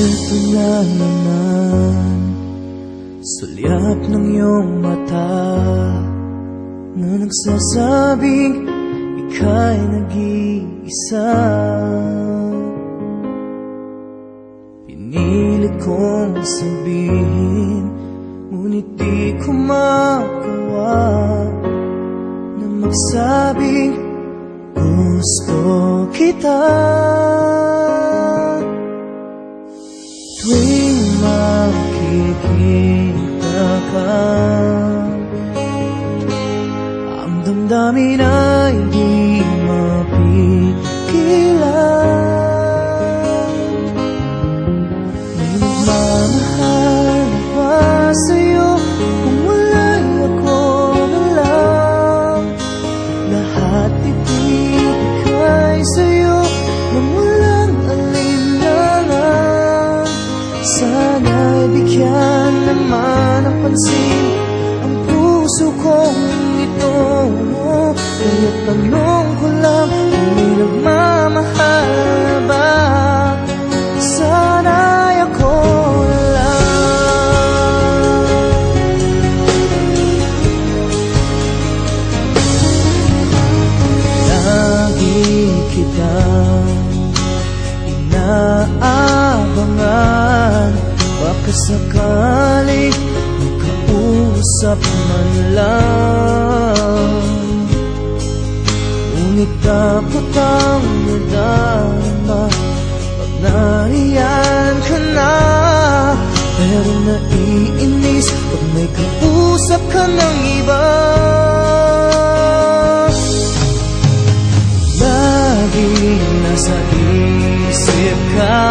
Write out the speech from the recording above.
Ito na naman, sulyap ng iyong mata na nagsasabing ika'y nag-iisa. Pinilit kong sabihin, ngunit di ko magawa na magsabing gusto kita. Tuwing makikita ka, ang damdamin ay di mapigilan. May nagmamahal na ba sa'yo kung wala'y ako na lang? Lahat ibigay sa'yo nang walang alinlangan. Sana'y bigyan naman ng pansin ang puso kong ito. Kaya tanong ko lang kung may nagmamahal ba? Sana'y ako lang. Lagi kitang inaabangan, baka sakaling makausap man lang. Ngunit takot ang nadama pag nariyan ka na. Pero naiinis pag may kausap ka ng iba. Lagi nasa isip ka,